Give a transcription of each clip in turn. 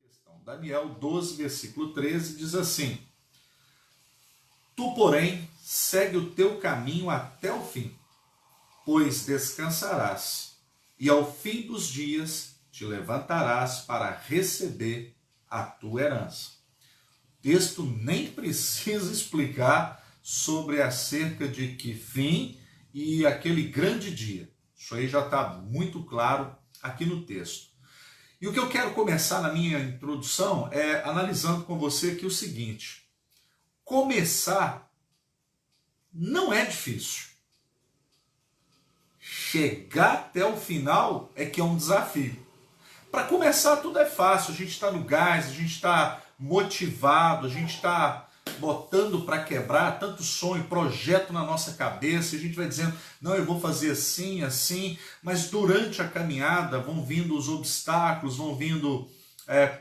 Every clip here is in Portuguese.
questão. Daniel 12, versículo 13, diz assim: Tu, porém, segue o teu caminho até o fim, pois descansarás, e ao fim dos dias te levantarás para receber a tua herança. O texto nem precisa explicar sobre acerca de que fim e aquele grande dia. Isso aí já está muito claro aqui no texto. E o que eu quero começar na minha introdução é analisando com você aqui o seguinte: começar não é difícil. Chegar até o final é que é um desafio. Para começar tudo é fácil, a gente está no gás, a gente está motivado, a gente está botando para quebrar tanto sonho, projeto na nossa cabeça, e a gente vai dizendo, não, eu vou fazer assim, assim, mas durante a caminhada vão vindo os obstáculos, vão vindo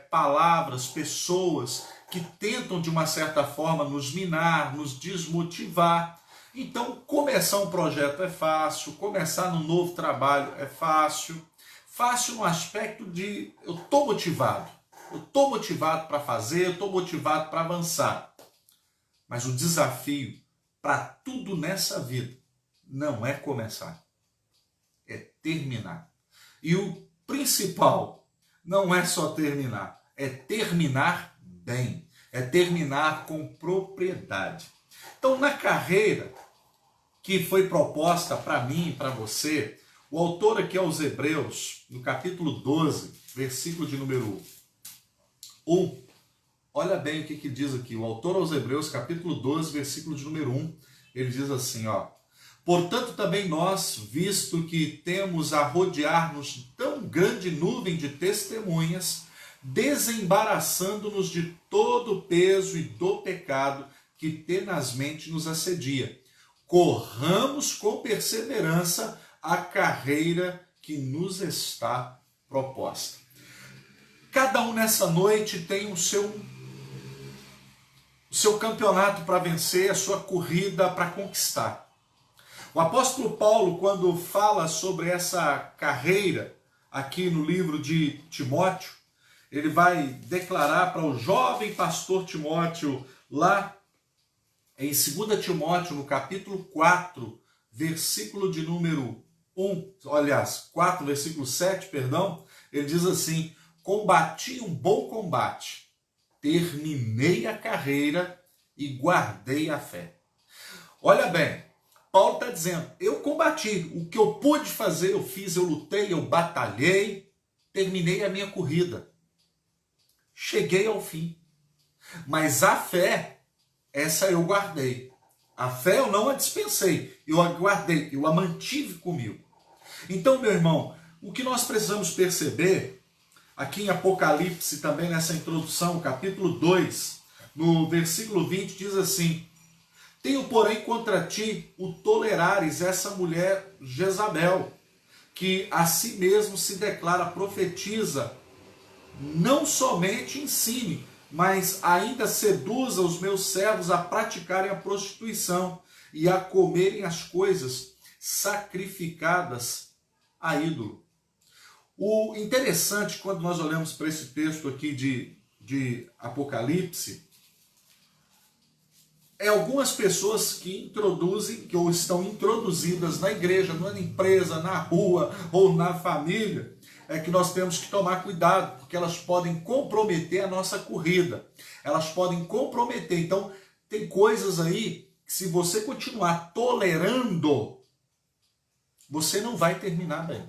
palavras, pessoas que tentam de uma certa forma nos minar, nos desmotivar. Então começar um projeto é fácil, começar num novo trabalho é fácil. Fácil no aspecto de eu estou motivado para fazer, eu estou motivado para avançar. Mas o desafio para tudo nessa vida não é começar, é terminar. E o principal não é só terminar, é terminar bem, é terminar com propriedade. Então, na carreira que foi proposta para mim e para você, o autor aqui aos Hebreus, no capítulo 12, versículo de número 1, olha bem o que diz aqui. O autor aos Hebreus, capítulo 12, versículo de número 1, ele diz assim, ó: Portanto também nós, visto que temos a rodear-nos tão grande nuvem de testemunhas, desembaraçando-nos de todo o peso e do pecado que tenazmente nos assedia, corramos com perseverança a carreira que nos está proposta. Cada um nessa noite tem o seu campeonato para vencer, a sua corrida para conquistar. O apóstolo Paulo, quando fala sobre essa carreira aqui no livro de Timóteo, ele vai declarar para o jovem pastor Timóteo, lá em 2 Timóteo, no capítulo 4, versículo de número 4, versículo 7, perdão, ele diz assim: Combati um bom combate, terminei a carreira e guardei a fé. Olha bem, Paulo está dizendo, eu combati, o que eu pude fazer eu fiz, eu lutei, eu batalhei, terminei a minha corrida, cheguei ao fim. Mas a fé, essa eu guardei. A fé eu não a dispensei, eu a guardei, eu a mantive comigo. Então, meu irmão, o que nós precisamos perceber, aqui em Apocalipse, também nessa introdução, capítulo 2, no versículo 20, diz assim: Tenho, porém, contra ti o tolerares essa mulher Jezabel, que a si mesmo se declara profetiza, não somente ensine, mas ainda seduza os meus servos a praticarem a prostituição e a comerem as coisas sacrificadas a ídolo. O interessante, quando nós olhamos para esse texto aqui de Apocalipse, é algumas pessoas que introduzem, que ou estão introduzidas na igreja, na empresa, na rua ou na família, é que nós temos que tomar cuidado, porque elas podem comprometer a nossa corrida. Elas podem comprometer. Então, tem coisas aí que, se você continuar tolerando, você não vai terminar bem.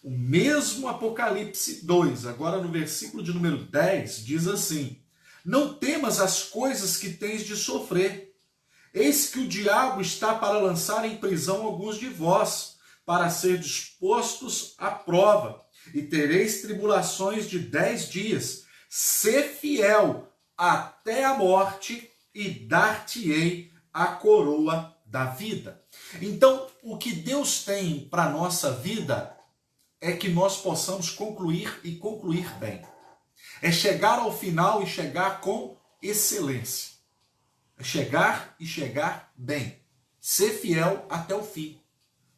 O mesmo Apocalipse 2, agora no versículo de número 10, diz assim: Não temas as coisas que tens de sofrer. Eis que o diabo está para lançar em prisão alguns de vós, para ser dispostos à prova, e tereis tribulações de 10 dias. Sê fiel até a morte, e dar-te-ei a coroa da vida. Então, o que Deus tem para a nossa vida é que nós possamos concluir e concluir bem. É chegar ao final e chegar com excelência. É chegar e chegar bem. Ser fiel até o fim.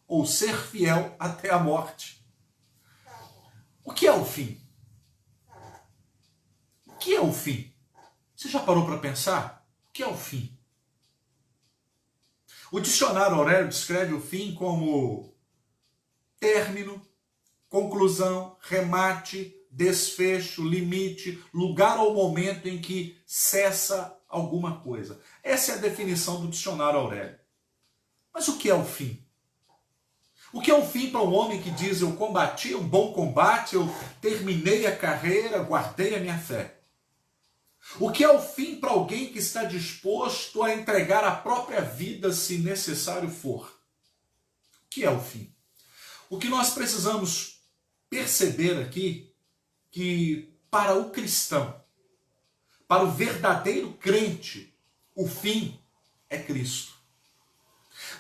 Ou ser fiel até a morte. O que é o fim? que é o fim? Você já parou para pensar? O que é o fim? O dicionário Aurélio descreve o fim como término, conclusão, remate, desfecho, limite, lugar ou momento em que cessa alguma coisa. Essa é a definição do dicionário Aurélio. Mas o que é o fim? O que é o fim para um homem que diz: eu combati um bom combate, eu terminei a carreira, guardei a minha fé? O que é o fim para alguém que está disposto a entregar a própria vida se necessário for? O que é o fim? O que nós precisamos perceber aqui, que para o cristão, para o verdadeiro crente, o fim é Cristo.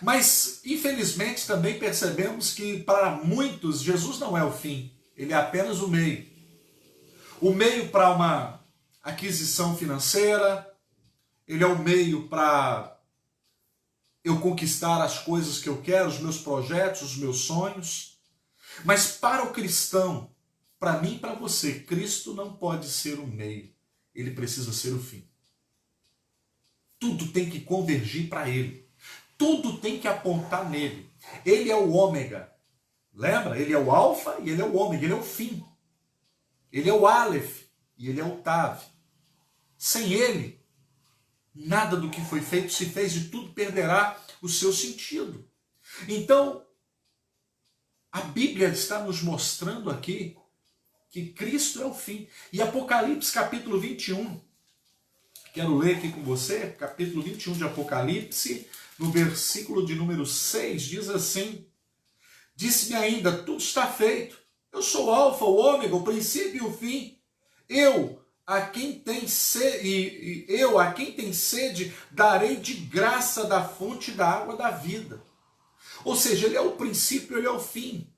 Mas, infelizmente, também percebemos que para muitos Jesus não é o fim, ele é apenas o meio. O meio para uma aquisição financeira, ele é o meio para eu conquistar as coisas que eu quero, os meus projetos, os meus sonhos. Mas para o cristão, para mim e para você, Cristo não pode ser o meio, ele precisa ser o fim. Tudo tem que convergir para ele. Tudo tem que apontar nele. Ele é o ômega. Lembra? Ele é o alfa e ele é o ômega. Ele é o fim. Ele é o Aleph e ele é o Tav. Sem ele, nada do que foi feito se fez e tudo perderá o seu sentido. Então, a Bíblia está nos mostrando aqui que Cristo é o fim. E Apocalipse capítulo 21, quero ler aqui com você, capítulo 21 de Apocalipse, no versículo de número 6, diz assim: disse-me ainda, tudo está feito. Eu sou o alfa, o ômega, o princípio e o fim. Eu, a quem tem sede, darei de graça da fonte da água da vida. Ou seja, ele é o princípio, ele é o fim.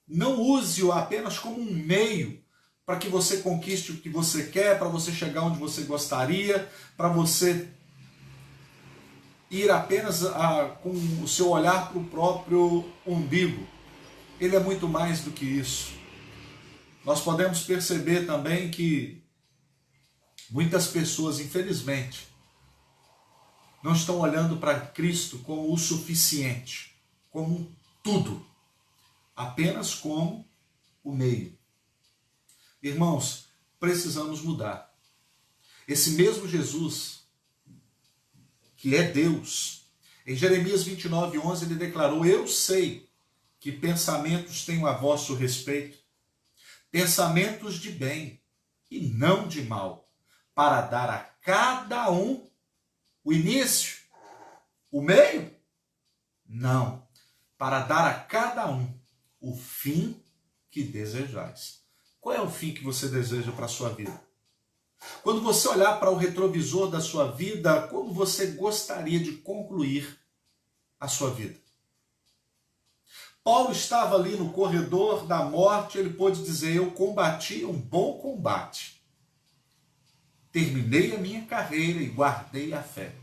Não use-o apenas como um meio para que você conquiste o que você quer, para você chegar onde você gostaria, para você ir apenas com o seu olhar para o próprio umbigo. Ele é muito mais do que isso. Nós podemos perceber também que muitas pessoas, infelizmente, não estão olhando para Cristo como o suficiente, como um tudo, apenas como o meio. Irmãos, precisamos mudar. Esse mesmo Jesus, que é Deus, em Jeremias 29:11 ele declarou: eu sei que pensamentos tenho a vosso respeito, pensamentos de bem e não de mal, para dar a cada um o início, o meio? Não, para dar a cada um o fim que desejais. Qual é o fim que você deseja para a sua vida? Quando você olhar para o retrovisor da sua vida, como você gostaria de concluir a sua vida? Paulo estava ali no corredor da morte, ele pôde dizer: eu combati um bom combate. Terminei a minha carreira e guardei a fé.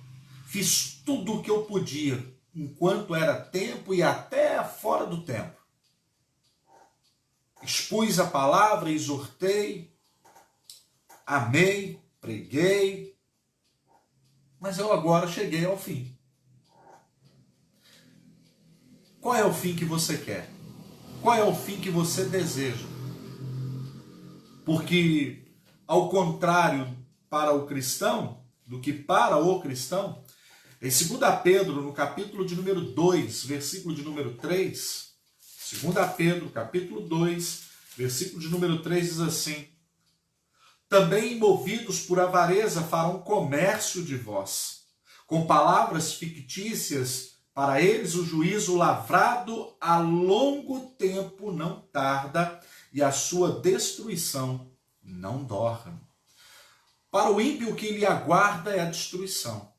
Fiz tudo o que eu podia, enquanto era tempo e até fora do tempo. Expus a palavra, exortei, amei, preguei, mas eu agora cheguei ao fim. Qual é o fim que você quer? Qual é o fim que você deseja? Porque, ao contrário para o cristão, do que para o cristão, em 2 Pedro, no capítulo de número 2, versículo de número 3, 2 Pedro, capítulo 2, versículo de número 3, diz assim: também movidos por avareza farão comércio de vós, com palavras fictícias, para eles o juízo lavrado a longo tempo não tarda, e a sua destruição não dorme. Para o ímpio o que lhe aguarda é a destruição.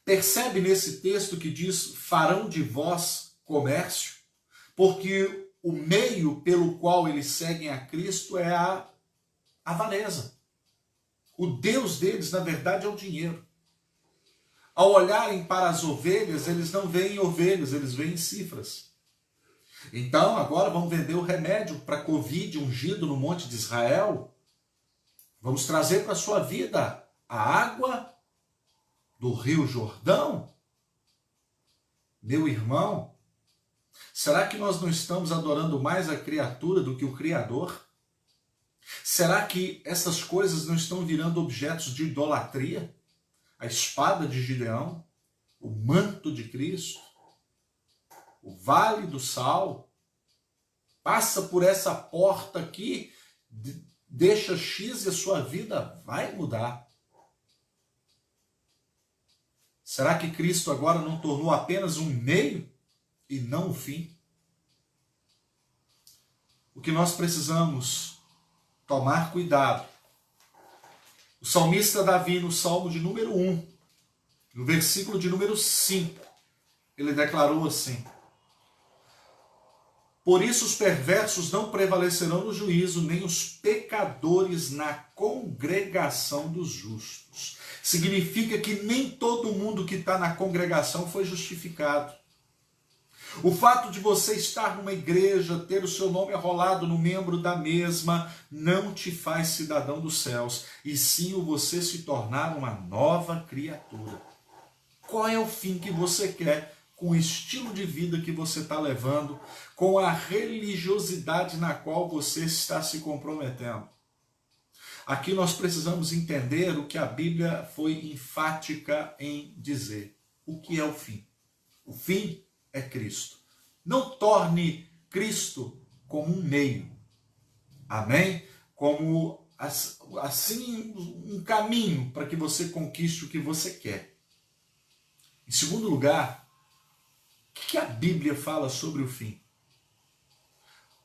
Percebe nesse texto que diz: farão de vós comércio? Porque o meio pelo qual eles seguem a Cristo é a avareza. O Deus deles, na verdade, é o dinheiro. Ao olharem para as ovelhas, eles não veem ovelhas, eles veem cifras. Então, agora vão vender o remédio para Covid ungido no Monte de Israel. Vamos trazer para a sua vida a água do Rio Jordão? Meu irmão, será que nós não estamos adorando mais a criatura do que o Criador? Será que essas coisas não estão virando objetos de idolatria? A espada de Gideão, o manto de Cristo, o vale do sal, passa por essa porta aqui, deixa X e a sua vida vai mudar. Será que Cristo agora não tornou apenas um meio e não o fim? O que nós precisamos tomar cuidado. O salmista Davi, no Salmo de número 1, no versículo de número 5, ele declarou assim: por isso os perversos não prevalecerão no juízo, nem os pecadores na congregação dos justos. Significa que nem todo mundo que está na congregação foi justificado. O fato de você estar numa igreja, ter o seu nome arrolado no membro da mesma, não te faz cidadão dos céus, e sim o você se tornar uma nova criatura. Qual é o fim que você quer com o estilo de vida que você está levando, com a religiosidade na qual você está se comprometendo? Aqui nós precisamos entender o que a Bíblia foi enfática em dizer. O que é o fim? O fim é Cristo. Não torne Cristo como um meio. Amém? Como assim um caminho para que você conquiste o que você quer. Em segundo lugar, o que a Bíblia fala sobre o fim?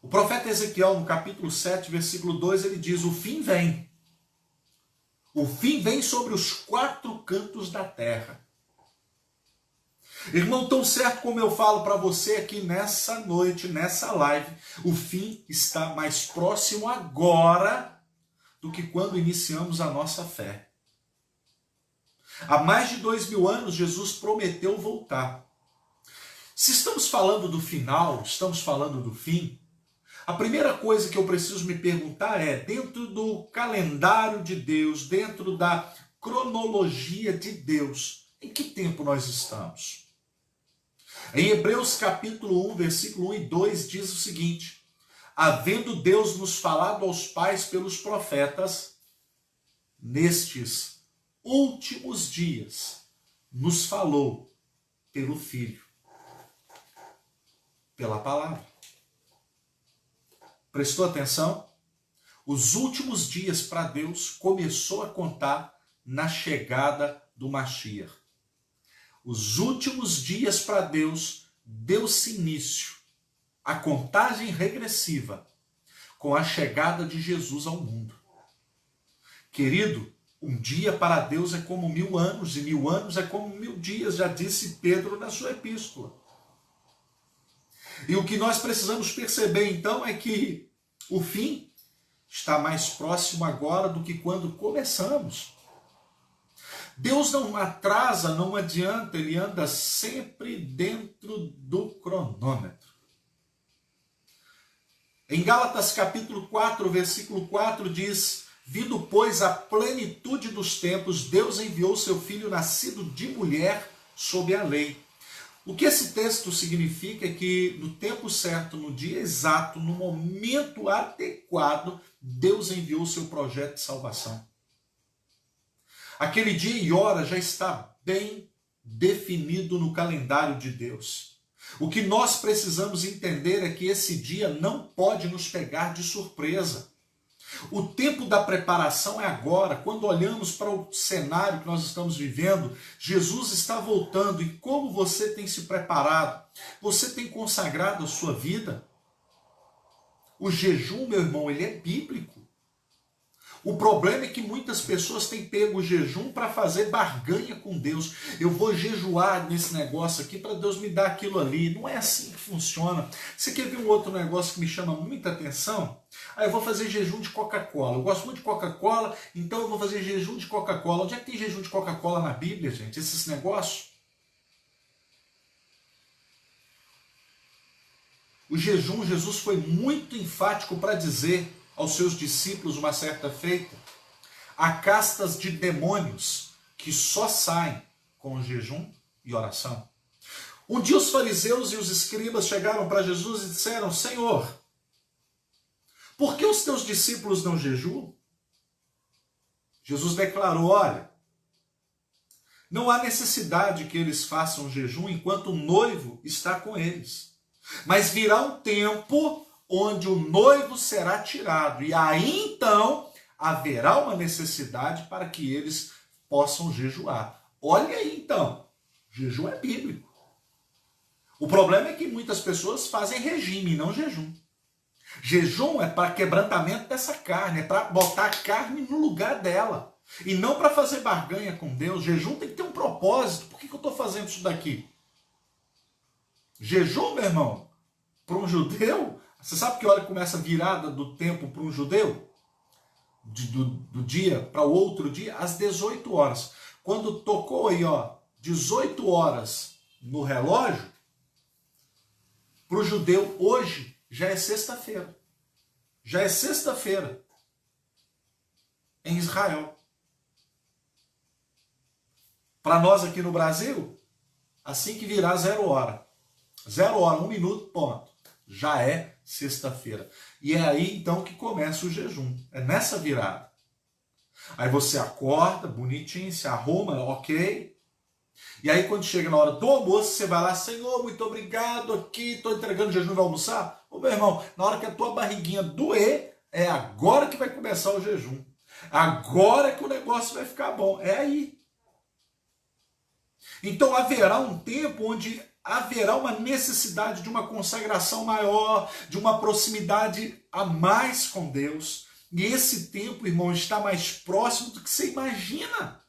O profeta Ezequiel, no capítulo 7, versículo 2, ele diz: o fim vem. O fim vem sobre os 4 cantos da terra. Irmão, tão certo como eu falo para você aqui nessa noite, nessa live, o fim está mais próximo agora do que quando iniciamos a nossa fé. Há mais de 2000 anos, Jesus prometeu voltar. Se estamos falando do final, estamos falando do fim, a primeira coisa que eu preciso me perguntar é, dentro do calendário de Deus, dentro da cronologia de Deus, em que tempo nós estamos? Em Hebreus capítulo 1, versículo 1 e 2 diz o seguinte: havendo Deus nos falado aos pais pelos profetas, nestes últimos dias nos falou pelo Filho, pela palavra. Prestou atenção? Os últimos dias para Deus começou a contar na chegada do Mashiach. Os últimos dias para Deus deu-se início à contagem regressiva com a chegada de Jesus ao mundo. Querido, um dia para Deus é como 1000 anos, e 1000 anos é como 1000 dias, já disse Pedro na sua epístola. E o que nós precisamos perceber então é que o fim está mais próximo agora do que quando começamos. Deus não atrasa, não adianta, ele anda sempre dentro do cronômetro. Em Gálatas capítulo 4, versículo 4 diz: vindo, pois, a plenitude dos tempos, Deus enviou seu Filho nascido de mulher sob a lei. O que esse texto significa é que no tempo certo, no dia exato, no momento adequado, Deus enviou o seu projeto de salvação. Aquele dia e hora já está bem definido no calendário de Deus. O que nós precisamos entender é que esse dia não pode nos pegar de surpresa. O tempo da preparação é agora. Quando olhamos para o cenário que nós estamos vivendo, Jesus está voltando. E como você tem se preparado? Você tem consagrado a sua vida? O jejum, meu irmão, ele é bíblico. O problema é que muitas pessoas têm pego o jejum para fazer barganha com Deus. Eu vou jejuar nesse negócio aqui para Deus me dar aquilo ali. Não é assim que funciona. Você quer ver um outro negócio que me chama muita atenção? Eu vou fazer jejum de Coca-Cola. Eu gosto muito de Coca-Cola, então eu vou fazer jejum de Coca-Cola. Onde é que tem jejum de Coca-Cola na Bíblia, gente? Esses negócios? O jejum, Jesus foi muito enfático para dizer aos seus discípulos uma certa feita: Há castas de demônios que só saem com jejum e oração. Um dia os fariseus e os escribas chegaram para Jesus e disseram: Senhor, por que os teus discípulos não jejuam? Jesus declarou: olha, não há necessidade que eles façam jejum enquanto o noivo está com eles. Mas virá um tempo onde o noivo será tirado, e aí então haverá uma necessidade para que eles possam jejuar. Olha aí então, jejum é bíblico. O problema é que muitas pessoas fazem regime e não jejum. Jejum é para quebrantamento dessa carne, é para botar a carne no lugar dela. E não para fazer barganha com Deus. Jejum tem que ter um propósito. Por que eu estou fazendo isso daqui? Jejum, meu irmão, para um judeu, você sabe que hora que começa a virada do tempo para um judeu? Do dia para o outro dia, às 18 horas. Quando tocou aí, 18 horas no relógio, para o judeu hoje já é sexta-feira. Já é sexta-feira em Israel. Para nós aqui no Brasil, assim que virar 0 hora. 0 hora, 1 minuto, ponto. Já é sexta-feira. E é aí então que começa o jejum. É nessa virada. Aí você acorda, bonitinho, se arruma, ok. E aí quando chega na hora do almoço, você vai lá: Senhor, muito obrigado aqui, estou entregando o jejum, vai almoçar? Ô meu irmão, na hora que a tua barriguinha doer, é agora que vai começar o jejum. Agora que o negócio vai ficar bom. É aí. Então haverá um tempo onde haverá uma necessidade de uma consagração maior, de uma proximidade a mais com Deus. E esse tempo, irmão, está mais próximo do que você imagina.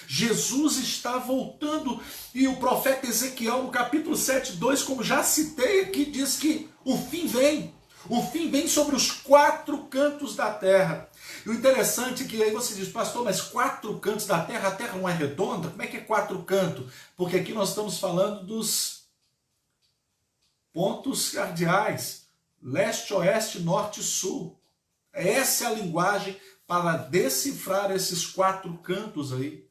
Jesus está voltando, e o profeta Ezequiel, no capítulo 7:2, como já citei aqui, diz que o fim vem. O fim vem sobre os 4 cantos da terra. E o interessante é que aí você diz: pastor, mas 4 cantos da terra, a terra não é redonda? Como é que é 4 cantos? Porque aqui nós estamos falando dos pontos cardeais: leste, oeste, norte e sul. Essa é a linguagem para decifrar esses 4 cantos aí.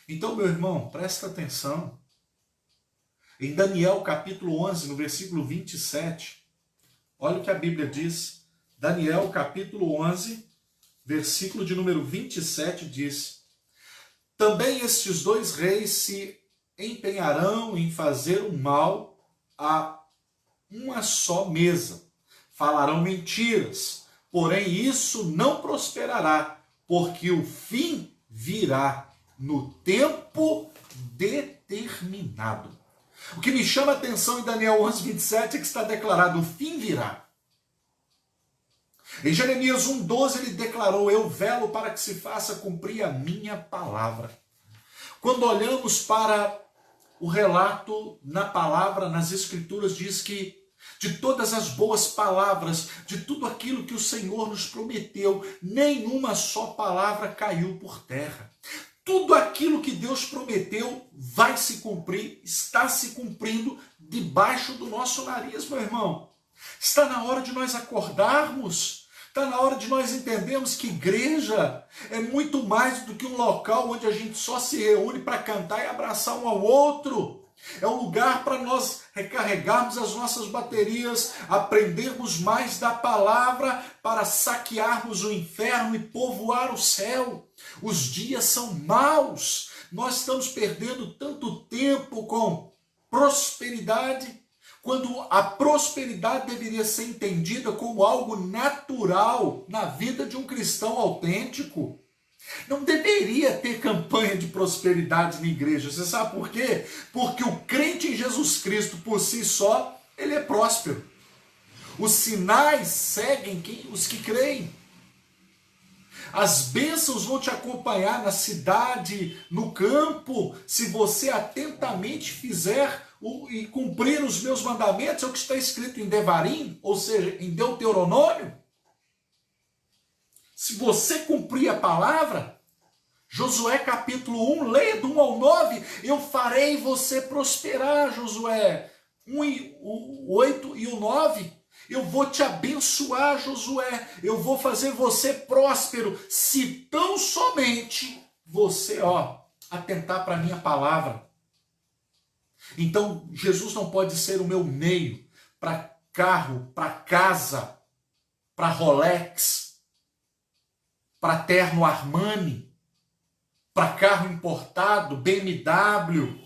Então, meu irmão, presta atenção. Em Daniel capítulo 11, no versículo 27, olha o que a Bíblia diz. Daniel capítulo 11, versículo de número 27 diz: também estes 2 reis se empenharão em fazer o mal a uma só mesa. Falarão mentiras, porém isso não prosperará, porque o fim virá no tempo determinado. O que me chama a atenção em Daniel 11, 27 é que está declarado: o fim virá. Em Jeremias 1,12 ele declarou: eu velo para que se faça cumprir a minha palavra. Quando olhamos para o relato na palavra, nas escrituras, diz que de todas as boas palavras, de tudo aquilo que o Senhor nos prometeu, nenhuma só palavra caiu por terra. Tudo aquilo que Deus prometeu vai se cumprir, está se cumprindo debaixo do nosso nariz, meu irmão. Está na hora de nós acordarmos, está na hora de nós entendermos que igreja é muito mais do que um local onde a gente só se reúne para cantar e abraçar um ao outro. É um lugar para nós recarregarmos as nossas baterias, aprendermos mais da palavra para saquearmos o inferno e povoar o céu. Os dias são maus. Nós estamos perdendo tanto tempo com prosperidade, quando a prosperidade deveria ser entendida como algo natural na vida de um cristão autêntico. Não deveria ter campanha de prosperidade na igreja. Você sabe por quê? Porque o crente em Jesus Cristo, por si só, ele é próspero. Os sinais seguem os que creem. As bênçãos vão te acompanhar na cidade, no campo, se você atentamente fizer e cumprir os meus mandamentos. É o que está escrito em Devarim, ou seja, em Deuteronômio. Se você cumprir a palavra, Josué capítulo 1, leia do 1 ao 9, eu farei você prosperar, Josué 1, o 8 e o 9. Eu vou te abençoar, Josué. Eu vou fazer você próspero, se tão somente você, atentar para a minha palavra. Então, Jesus não pode ser o meu meio para carro, para casa, para Rolex, para terno Armani, para carro importado, BMW.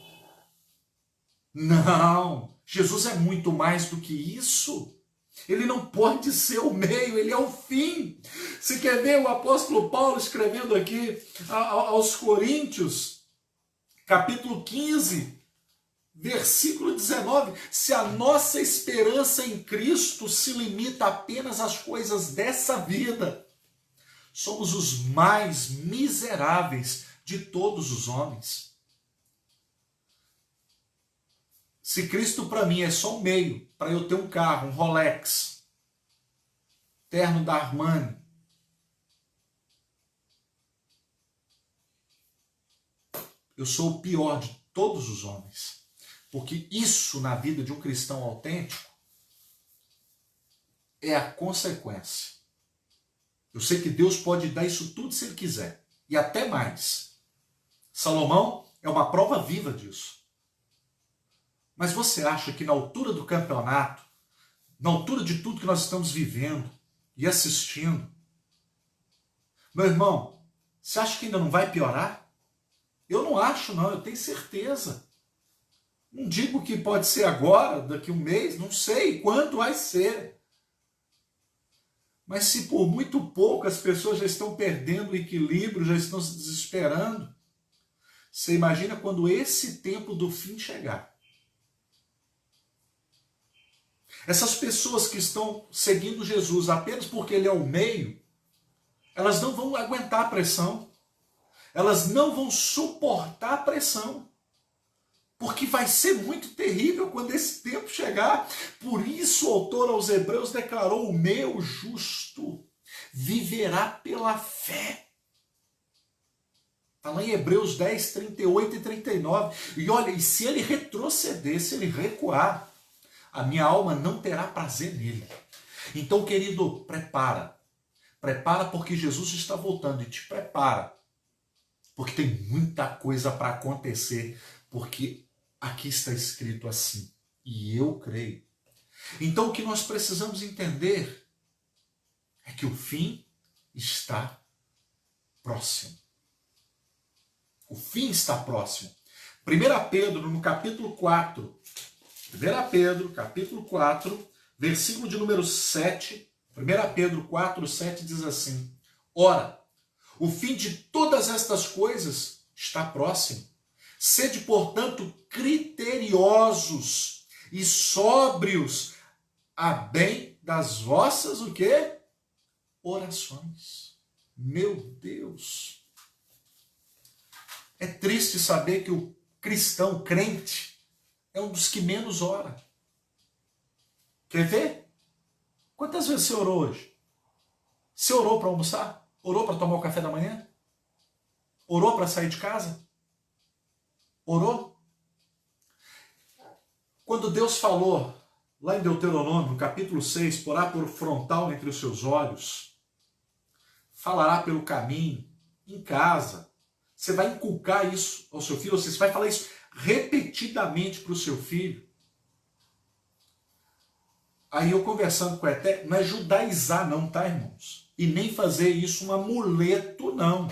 Não, Jesus é muito mais do que isso. Ele não pode ser o meio, ele é o fim. Você quer ver o apóstolo Paulo escrevendo aqui aos Coríntios, capítulo 15, versículo 19. Se a nossa esperança em Cristo se limita apenas às coisas dessa vida, somos os mais miseráveis de todos os homens. Se Cristo para mim é só um meio para eu ter um carro, um Rolex, terno da Armani, eu sou o pior de todos os homens. Porque isso na vida de um cristão autêntico é a consequência. Eu sei que Deus pode dar isso tudo se Ele quiser. E até mais. Salomão é uma prova viva disso. Mas você acha que na altura do campeonato, na altura de tudo que nós estamos vivendo e assistindo, meu irmão, você acha que ainda não vai piorar? Eu não acho, não. Eu tenho certeza. Não digo que pode ser agora, daqui a um mês, não sei quando vai ser. Mas se por muito pouco as pessoas já estão perdendo o equilíbrio, já estão se desesperando, você imagina quando esse tempo do fim chegar. Essas pessoas que estão seguindo Jesus apenas porque Ele é o meio, elas não vão aguentar a pressão. Elas não vão suportar a pressão. Porque vai ser muito terrível quando esse tempo chegar. Por isso o autor aos Hebreus declarou: o meu justo viverá pela fé. Está lá em Hebreus 10, 38 e 39. E olha, e se ele retroceder, se ele recuar, a minha alma não terá prazer nele. Então, querido, prepara. Prepara porque Jesus está voltando, e te prepara. Porque tem muita coisa para acontecer. Porque aqui está escrito assim. E eu creio. Então, o que nós precisamos entender é que o fim está próximo. O fim está próximo. 1 Pedro, no capítulo 4, 1 Pedro, capítulo 4, versículo de número 7, 1 Pedro 4, 7 diz assim: ora, o fim de todas estas coisas está próximo. Sede, portanto, criteriosos e sóbrios a bem das vossas, o quê? Orações. Meu Deus! É triste saber que o cristão, crente, é um dos que menos ora. Quer ver? Quantas vezes você orou hoje? Você orou para almoçar? Orou para tomar o café da manhã? Orou para sair de casa? Orou? Quando Deus falou, lá em Deuteronômio, no capítulo 6, porá por frontal entre os seus olhos, falará pelo caminho, em casa, você vai inculcar isso ao seu filho, ou seja, você vai falar isso repetidamente para o seu filho. Aí eu conversando com o Eterno, não é judaizar não, tá, irmãos? E nem fazer isso um amuleto, não.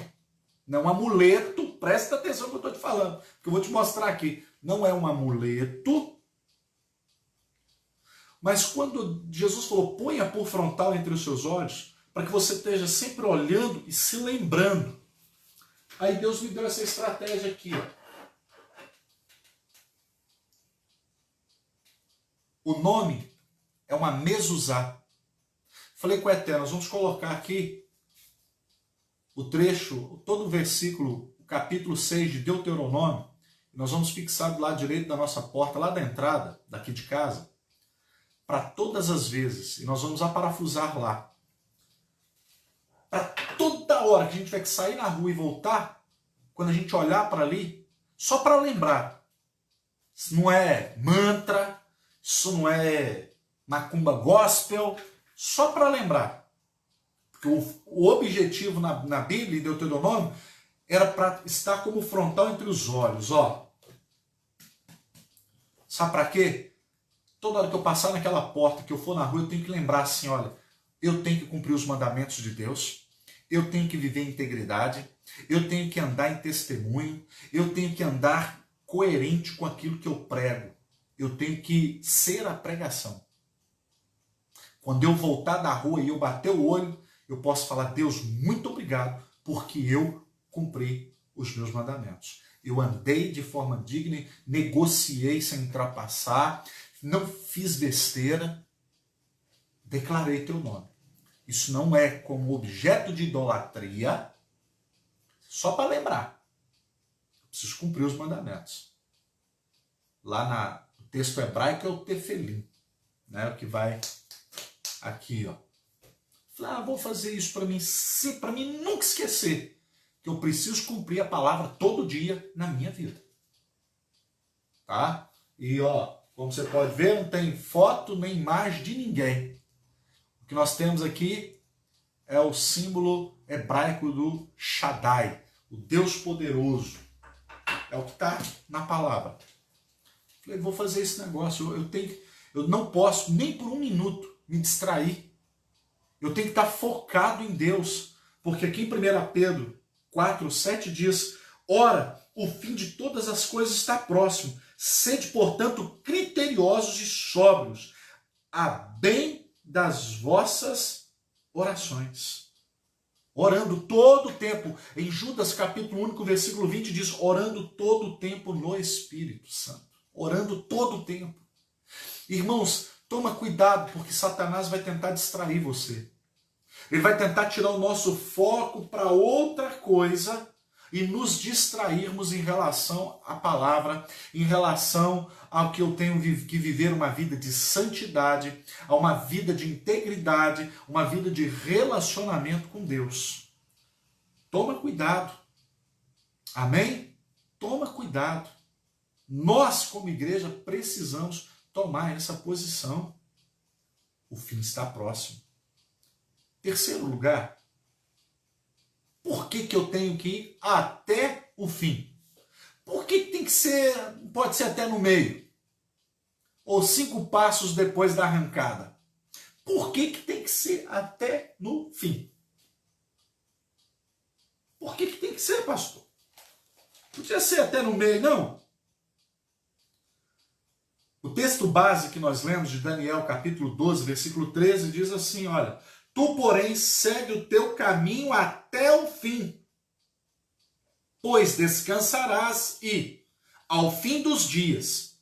Não é um amuleto, presta atenção no que eu estou te falando, porque eu vou te mostrar aqui. Não é um amuleto, mas quando Jesus falou, ponha por frontal entre os seus olhos, para que você esteja sempre olhando e se lembrando. Aí Deus me deu essa estratégia aqui, ó. O nome é uma mezuzá. Falei com o Eterno, nós vamos colocar aqui o trecho, todo o versículo, o capítulo 6 de Deuteronômio. Nós vamos fixar do lado direito da nossa porta, lá da entrada, daqui de casa, para todas as vezes. E nós vamos aparafusar lá. Para toda hora que a gente tiver que sair na rua e voltar, quando a gente olhar para ali, só para lembrar. Isso não é mantra, isso não é macumba gospel, só para lembrar. Porque o objetivo na Bíblia, em Deuteronômio, era para estar como frontal entre os olhos, ó. Sabe para quê? Toda hora que eu passar naquela porta, que eu for na rua, eu tenho que lembrar assim, olha, eu tenho que cumprir os mandamentos de Deus, eu tenho que viver em integridade, eu tenho que andar em testemunho, eu tenho que andar coerente com aquilo que eu prego, eu tenho que ser a pregação. Quando eu voltar da rua e eu bater o olho, eu posso falar, Deus, muito obrigado, porque eu cumpri os meus mandamentos. Eu andei de forma digna, negociei sem ultrapassar, não fiz besteira, declarei teu nome. Isso não é como objeto de idolatria, só para lembrar. Eu preciso cumprir os mandamentos. Lá no texto hebraico é o tefelim, né? O que vai aqui, ó. Falei, vou fazer isso para mim nunca esquecer que eu preciso cumprir a palavra todo dia na minha vida. Tá? E ó, como você pode ver, não tem foto nem imagem de ninguém. O que nós temos aqui é o símbolo hebraico do Shaddai, o Deus poderoso. É o que está na palavra. Falei, vou fazer esse negócio. Eu não posso nem por um minuto me distrair. Eu tenho que estar focado em Deus. Porque aqui em 1 Pedro 4:7 diz, ora, o fim de todas as coisas está próximo. Sede, portanto, criteriosos e sóbrios, a bem das vossas orações. Orando todo o tempo. Em Judas capítulo 1, versículo 20 diz, orando todo o tempo no Espírito Santo. Orando todo o tempo. Irmãos, toma cuidado, porque Satanás vai tentar distrair você. Ele vai tentar tirar o nosso foco para outra coisa e nos distrairmos em relação à palavra, em relação ao que eu tenho que viver uma vida de santidade, a uma vida de integridade, uma vida de relacionamento com Deus. Toma cuidado. Amém? Toma cuidado. Nós, como igreja, precisamos tomar essa posição. O fim está próximo. Terceiro lugar, por que eu tenho que ir até o fim? Por que tem que ser, pode ser até no meio? Ou 5 passos depois da arrancada? Por que tem que ser até no fim? Por que tem que ser, pastor? Podia ser até no meio, não? O texto base que nós lemos de Daniel, capítulo 12, versículo 13, diz assim, olha, tu, porém, segue o teu caminho até o fim, pois descansarás e, ao fim dos dias,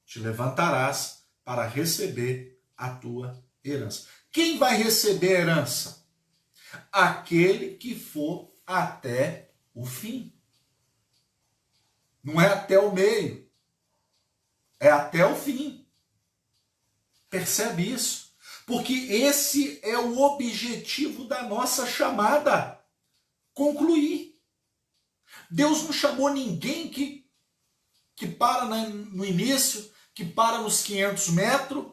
te levantarás para receber a tua herança. Quem vai receber a herança? Aquele que for até o fim. Não é até o meio, é até o fim. Percebe isso? Porque esse é o objetivo da nossa chamada. Concluir. Deus não chamou ninguém que para no início, que para nos 500 metros.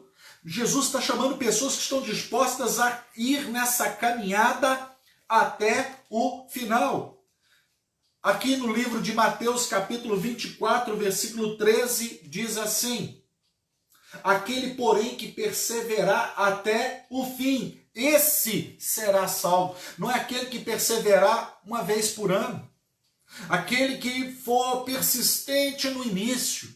Jesus está chamando pessoas que estão dispostas a ir nessa caminhada até o final. Aqui no livro de Mateus, capítulo 24, versículo 13, diz assim, aquele, porém, que perseverar até o fim, esse será salvo. Não é aquele que perseverar uma vez por ano. Aquele que for persistente no início.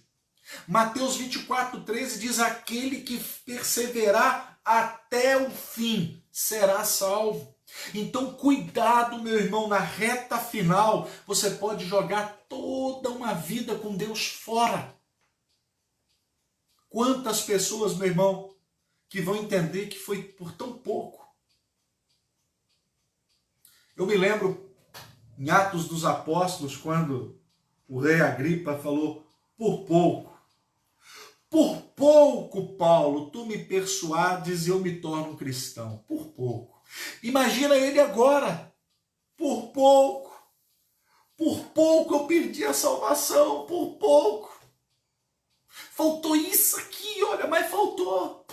Mateus 24, 13 diz, aquele que perseverar até o fim será salvo. Então, cuidado, meu irmão, na reta final, você pode jogar toda uma vida com Deus fora. Quantas pessoas, meu irmão, que vão entender que foi por tão pouco. Eu me lembro em Atos dos Apóstolos, quando o rei Agripa falou, por pouco. Por pouco, Paulo, tu me persuades e eu me torno um cristão. Por pouco. Imagina ele agora. Por pouco. Por pouco eu perdi a salvação. Por pouco. Faltou isso aqui, olha, mas faltou.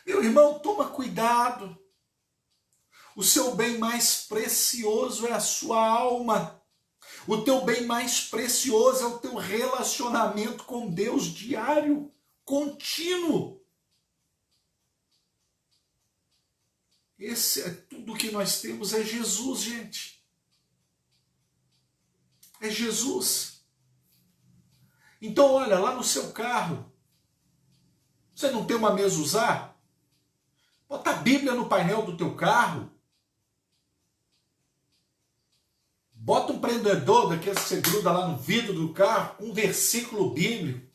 Meu irmão, toma cuidado. O seu bem mais precioso é a sua alma. O teu bem mais precioso é o teu relacionamento com Deus diário, contínuo. Esse é tudo que nós temos, é Jesus, gente. É Jesus. Então, olha, lá no seu carro, você não tem uma mesa usar? Bota a Bíblia no painel do teu carro. Bota um prendedor daqueles que você gruda lá no vidro do carro, um versículo bíblico,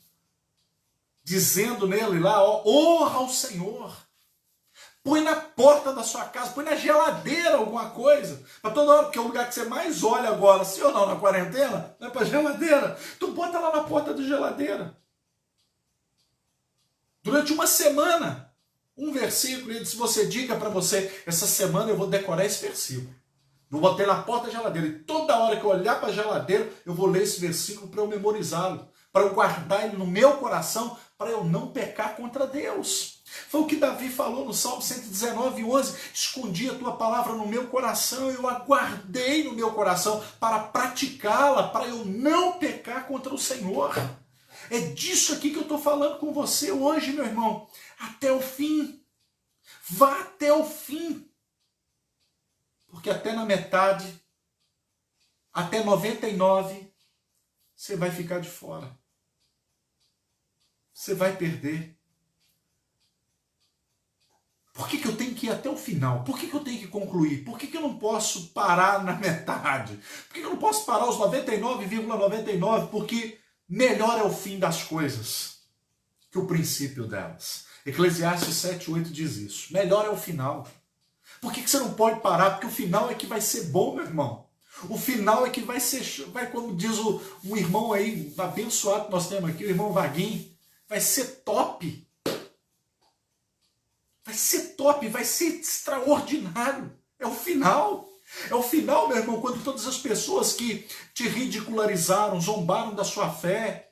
dizendo nele lá, ó, honra ao Senhor. Põe na porta da sua casa, põe na geladeira alguma coisa, para toda hora, porque é o lugar que você mais olha agora, sim ou não, na quarentena, não é para geladeira. Tu bota lá na porta da geladeira. Durante uma semana, um versículo, e se você diga para você, essa semana eu vou decorar esse versículo. Eu botei na porta da geladeira, e toda hora que eu olhar para a geladeira, eu vou ler esse versículo para eu memorizá-lo, para eu guardar ele no meu coração, para eu não pecar contra Deus. Foi o que Davi falou no Salmo 119:11, escondi a tua palavra no meu coração, eu a guardei no meu coração para praticá-la, para eu não pecar contra o Senhor. É disso aqui que eu estou falando com você hoje, meu irmão, até o fim. Vá até o fim. Porque até na metade, até 99, você vai ficar de fora. Você vai perder. Por que eu tenho que ir até o final? Por que eu tenho que concluir? Por que eu não posso parar na metade? Por que eu não posso parar os 99,99? Porque melhor é o fim das coisas que o princípio delas. Eclesiastes 7:8 diz isso. Melhor é o final. Por que você não pode parar? Porque o final é que vai ser bom, meu irmão. O final é que vai ser, como diz um irmão aí, abençoado que nós temos aqui, o irmão Vaguinho, vai ser top. Vai ser top, vai ser extraordinário. É o final. É o final, meu irmão, quando todas as pessoas que te ridicularizaram, zombaram da sua fé.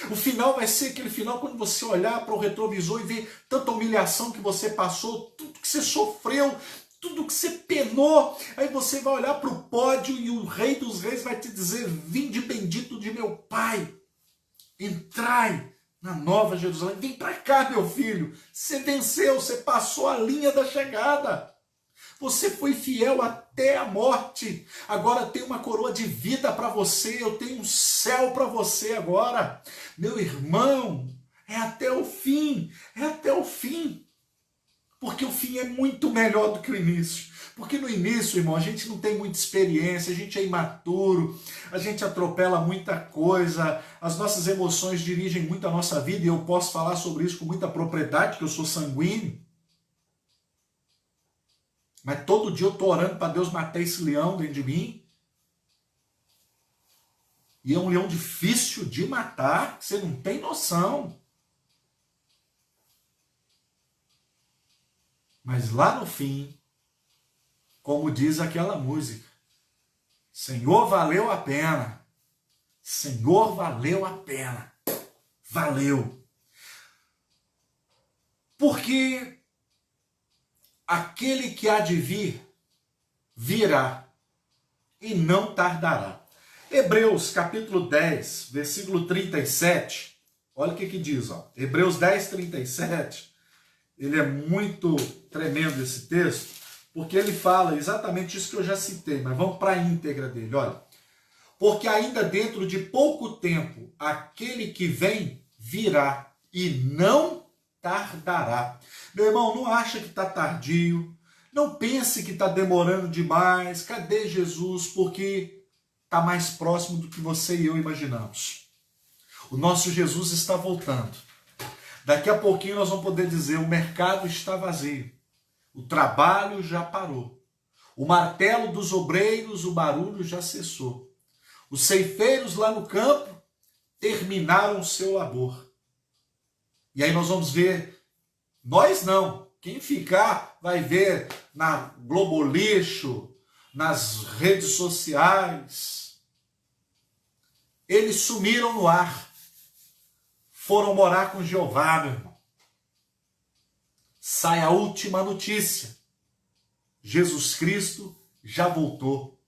O final vai ser aquele final quando você olhar para o retrovisor e ver tanta humilhação que você passou, tudo que você sofreu, tudo que você penou. Aí você vai olhar para o pódio e o Rei dos Reis vai te dizer, vinde bendito de meu Pai, entrai na Nova Jerusalém. Vem para cá, meu filho. Você venceu, você passou a linha da chegada. Você foi fiel até a morte. Agora tem uma coroa de vida para você. Eu tenho um céu para você agora. Meu irmão, é até o fim. É até o fim. Porque o fim é muito melhor do que o início. Porque no início, irmão, a gente não tem muita experiência, a gente é imaturo, a gente atropela muita coisa, as nossas emoções dirigem muito a nossa vida, e eu posso falar sobre isso com muita propriedade, que eu sou sanguíneo. Mas todo dia eu estou orando para Deus matar esse leão dentro de mim. E é um leão difícil de matar, que você não tem noção. Mas lá no fim, como diz aquela música, Senhor, valeu a pena. Senhor, valeu a pena. Valeu. Porque aquele que há de vir, virá e não tardará. Hebreus capítulo 10, versículo 37. Olha o que diz, ó. Hebreus 10, 37. Ele é muito tremendo esse texto, porque ele fala exatamente isso que eu já citei, mas vamos para a íntegra dele, olha. Porque ainda dentro de pouco tempo, aquele que vem virá e não tardará. Meu irmão, não acha que está tardio, não pense que está demorando demais. Cadê Jesus? Porque está mais próximo do que você e eu imaginamos. O nosso Jesus está voltando. Daqui a pouquinho nós vamos poder dizer, o mercado está vazio, o trabalho já parou, o martelo dos obreiros, o barulho já cessou, os ceifeiros lá no campo terminaram o seu labor. E aí nós vamos ver, nós não, quem ficar vai ver na Globo Lixo, nas redes sociais, eles sumiram no ar. Foram morar com Jeová, meu irmão. sai a última notícia. Jesus Cristo já voltou.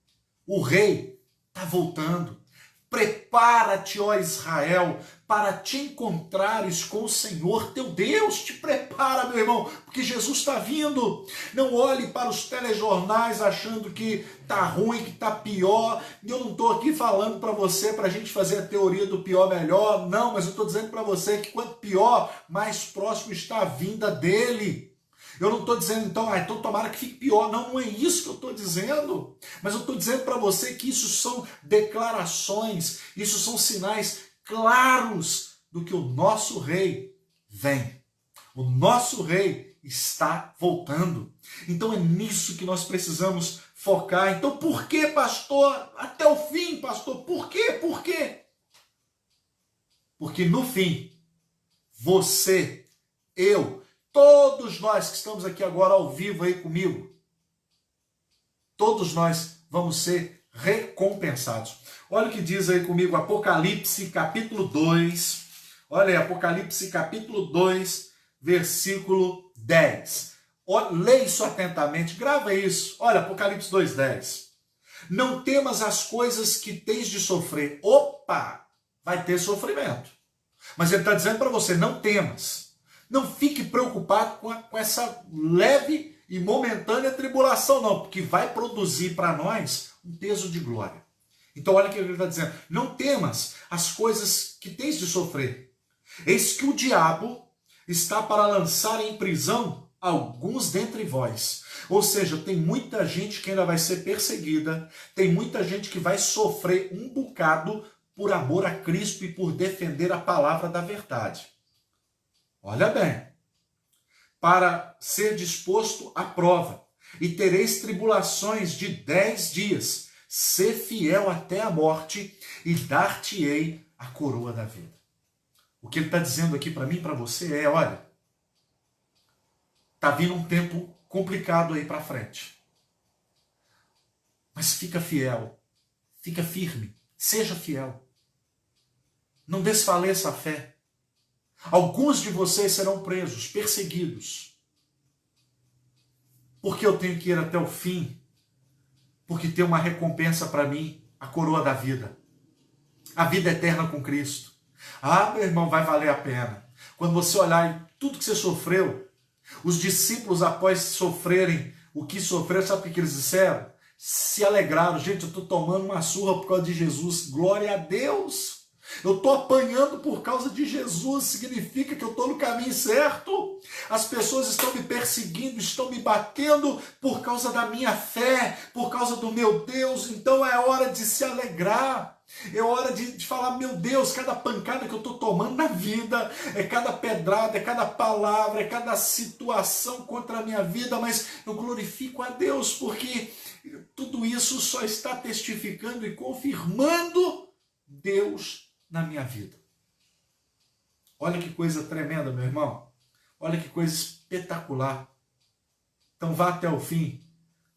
O rei está voltando. Prepara-te, ó Israel, para te encontrares com o Senhor teu Deus. Te prepara, meu irmão, porque Jesus está vindo. Não olhe para os telejornais achando que está ruim, que está pior. Eu não estou aqui falando para você, para a gente fazer a teoria do pior melhor. Não, mas eu estou dizendo para você que quanto pior, mais próximo está a vinda dele. Eu não estou dizendo, então tomara que fique pior. Não, não é isso que eu estou dizendo. Mas eu estou dizendo para você que isso são declarações, isso são sinais claros do que o nosso rei vem. O nosso rei está voltando. Então é nisso que nós precisamos focar. Então por que, pastor? Até o fim, pastor. Por quê? Por quê? Porque no fim, você, eu, todos nós que estamos aqui agora ao vivo aí comigo, todos nós vamos ser recompensados. Olha o que diz aí comigo, Apocalipse capítulo 2. Olha aí, Apocalipse capítulo 2, versículo 10. Leia isso atentamente, grava isso. Olha, Apocalipse 2:10. Não temas as coisas que tens de sofrer. Opa, vai ter sofrimento. Mas ele está dizendo para você, não temas. Não fique preocupado com essa leve e momentânea tribulação, não, porque vai produzir para nós um peso de glória. Então olha o que ele está dizendo. Não temas as coisas que tens de sofrer. Eis que o diabo está para lançar em prisão alguns dentre vós. Ou seja, tem muita gente que ainda vai ser perseguida, tem muita gente que vai sofrer um bocado por amor a Cristo e por defender a palavra da verdade. Olha bem, para ser disposto à prova, e tereis tribulações de 10 dias, ser fiel até a morte, e dar-te-ei a coroa da vida. O que ele está dizendo aqui para mim e para você é, olha, está vindo um tempo complicado aí para frente. Mas fica fiel, fica firme, seja fiel. Não desfaleça a fé. Alguns de vocês serão presos, perseguidos. Porque eu tenho que ir até o fim, porque tem uma recompensa para mim, a coroa da vida. A vida eterna com Cristo. Ah, meu irmão, vai valer a pena. Quando você olhar tudo que você sofreu, os discípulos, após sofrerem o que sofreram, sabe o que eles disseram? Se alegraram. Gente, eu estou tomando uma surra por causa de Jesus. Glória a Deus. Eu estou apanhando por causa de Jesus, significa que eu estou no caminho certo. As pessoas estão me perseguindo, estão me batendo por causa da minha fé, por causa do meu Deus. Então é hora de se alegrar. É hora de falar, meu Deus, cada pancada que eu estou tomando na vida, é cada pedrada, é cada palavra, é cada situação contra a minha vida, mas eu glorifico a Deus, porque tudo isso só está testificando e confirmando Deus na minha vida. Olha que coisa tremenda, meu irmão. Olha que coisa espetacular. Então vá até o fim,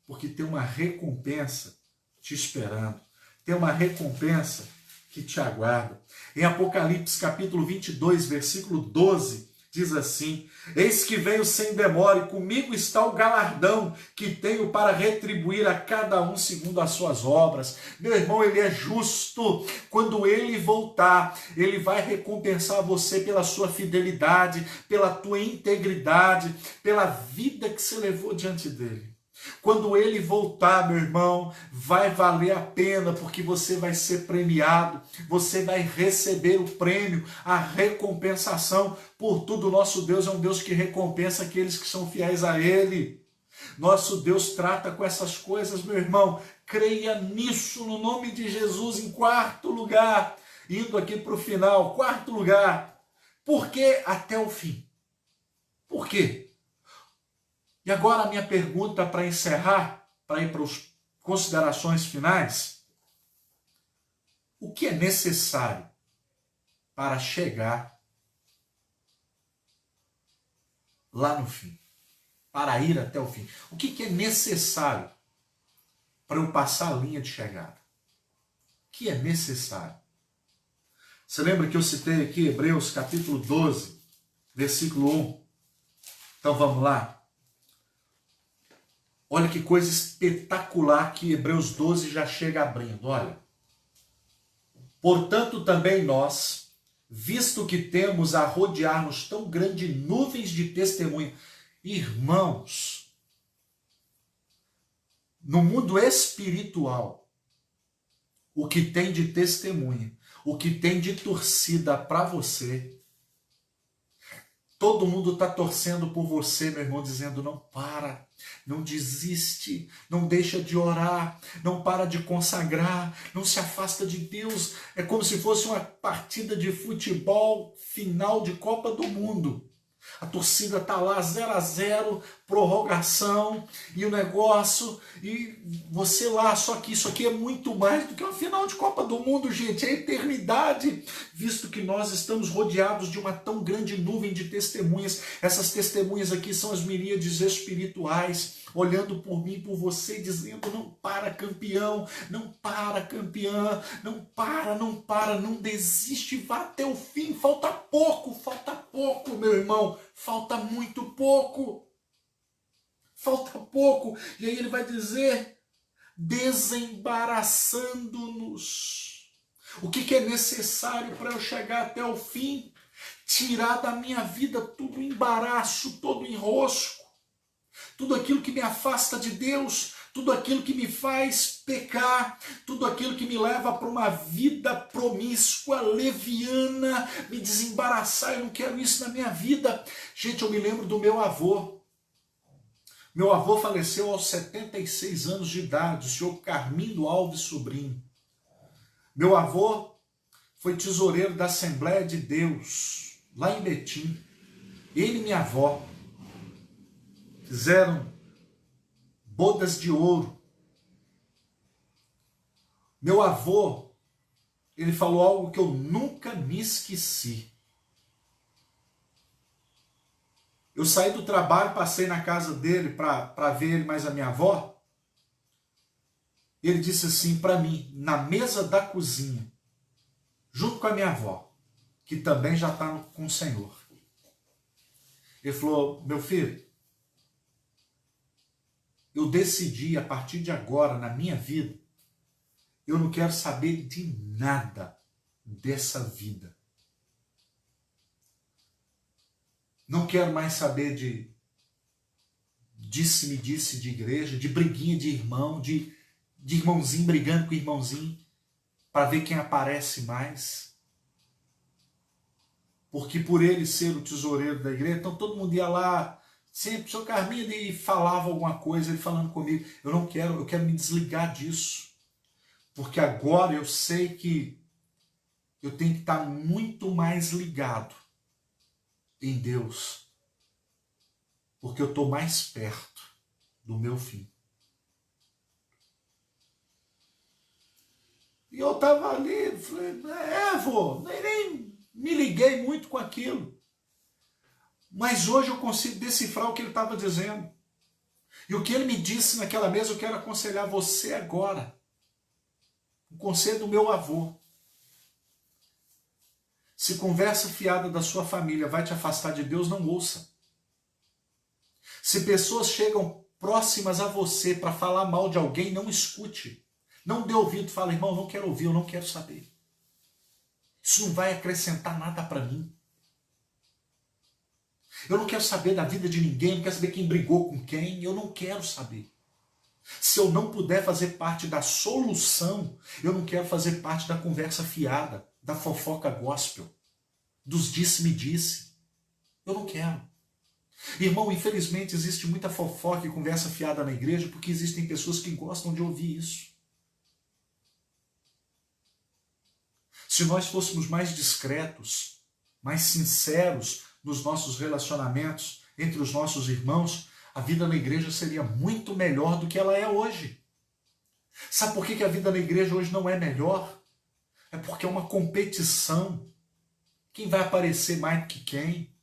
porque tem uma recompensa te esperando. Tem uma recompensa que te aguarda. Em Apocalipse capítulo 22, versículo 12, diz assim: eis que venho sem demora, e comigo está o galardão que tenho para retribuir a cada um segundo as suas obras. Meu irmão, ele é justo. Quando ele voltar, ele vai recompensar você pela sua fidelidade, pela tua integridade, pela vida que você levou diante dele. Quando ele voltar, meu irmão, vai valer a pena, porque você vai ser premiado, você vai receber o prêmio, a recompensação por tudo. Nosso Deus é um Deus que recompensa aqueles que são fiéis a ele. Nosso Deus trata com essas coisas, meu irmão. Creia nisso no nome de Jesus. Em quarto lugar, indo aqui para o final, quarto lugar, por que até o fim? Por quê? E agora a minha pergunta para encerrar, para ir para as considerações finais: o que é necessário para chegar lá no fim? Para ir até o fim. O que é necessário para eu passar a linha de chegada? O que é necessário? Você lembra que eu citei aqui Hebreus capítulo 12, versículo 1? Então vamos lá? Olha que coisa espetacular que Hebreus 12 já chega abrindo, olha. Portanto também nós, visto que temos a rodear-nos tão grande nuvens de testemunho, irmãos, no mundo espiritual, o que tem de testemunha, o que tem de torcida para você, todo mundo está torcendo por você, meu irmão, dizendo: não para, não desiste, não deixa de orar, não para de consagrar, não se afasta de Deus. É como se fosse uma partida de futebol final de Copa do Mundo. A torcida está lá 0-0, prorrogação e o negócio, e você lá, só que isso aqui é muito mais do que uma final de Copa do Mundo, gente, é eternidade, visto que nós estamos rodeados de uma tão grande nuvem de testemunhas. Essas testemunhas aqui são as miríades espirituais, olhando por mim, por você, dizendo: não para, campeão, não para, campeã, não para, não para, não desiste, vá até o fim, falta pouco, meu irmão, falta muito pouco, falta pouco. E aí ele vai dizer: desembaraçando-nos. O que é necessário para eu chegar até o fim? Tirar da minha vida todo o embaraço, todo o enrosco, tudo aquilo que me afasta de Deus, tudo aquilo que me faz pecar, tudo aquilo que me leva para uma vida promíscua, leviana, me desembaraçar. Eu não quero isso na minha vida. Gente, eu me lembro do meu avô. Meu avô faleceu aos 76 anos de idade, o senhor Carmindo Alves Sobrinho. Meu avô foi tesoureiro da Assembleia de Deus, lá em Betim. Ele e minha avó fizeram bodas de ouro. Meu avô, ele falou algo que eu nunca me esqueci. Eu saí do trabalho, passei na casa dele para ver ele mais a minha avó. Ele disse assim para mim, na mesa da cozinha, junto com a minha avó, que também já está com o Senhor. Ele falou: meu filho, eu decidi, a partir de agora, na minha vida, eu não quero saber de nada dessa vida. Não quero mais saber de disse-me-disse de igreja, de briguinha de irmão, de irmãozinho brigando com irmãozinho, para ver quem aparece mais. Porque por ele ser o tesoureiro da igreja, então todo mundo ia lá, sempre, o senhor Carminho, e falava alguma coisa, ele falando comigo: eu quero me desligar disso. Porque agora eu sei que eu tenho que estar muito mais ligado em Deus. Porque eu estou mais perto do meu fim. E eu estava ali, falei: vô, nem me liguei muito com aquilo. Mas hoje eu consigo decifrar o que ele estava dizendo. E o que ele me disse naquela mesa, eu quero aconselhar você agora. O conselho do meu avô. Se conversa fiada da sua família vai te afastar de Deus, não ouça. Se pessoas chegam próximas a você para falar mal de alguém, não escute. Não dê ouvido, fala: irmão, eu não quero ouvir, eu não quero saber. Isso não vai acrescentar nada para mim. Eu não quero saber da vida de ninguém, eu não quero saber quem brigou com quem, eu não quero saber. Se eu não puder fazer parte da solução, eu não quero fazer parte da conversa fiada, da fofoca gospel, dos disse-me-disse. Eu não quero. Irmão, infelizmente existe muita fofoca e conversa fiada na igreja porque existem pessoas que gostam de ouvir isso. Se nós fôssemos mais discretos, mais sinceros nos nossos relacionamentos entre os nossos irmãos, a vida na igreja seria muito melhor do que ela é hoje. Sabe por que a vida na igreja hoje não é melhor? É porque é uma competição. Quem vai aparecer mais do que quem?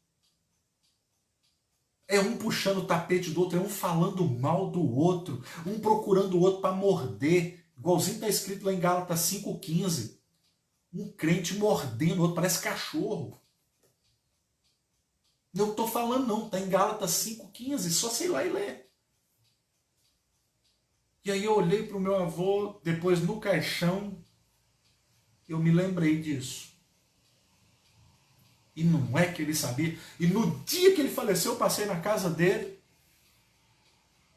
É um puxando o tapete do outro, é um falando mal do outro, um procurando o outro para morder, igualzinho está escrito lá em Gálatas 5,15. Um crente mordendo o outro, parece cachorro. Não estou falando não, está em Gálatas 5,15, só sei lá e ler. E aí eu olhei para o meu avô, depois no caixão, eu me lembrei disso. E não é que ele sabia. E no dia que ele faleceu, eu passei na casa dele,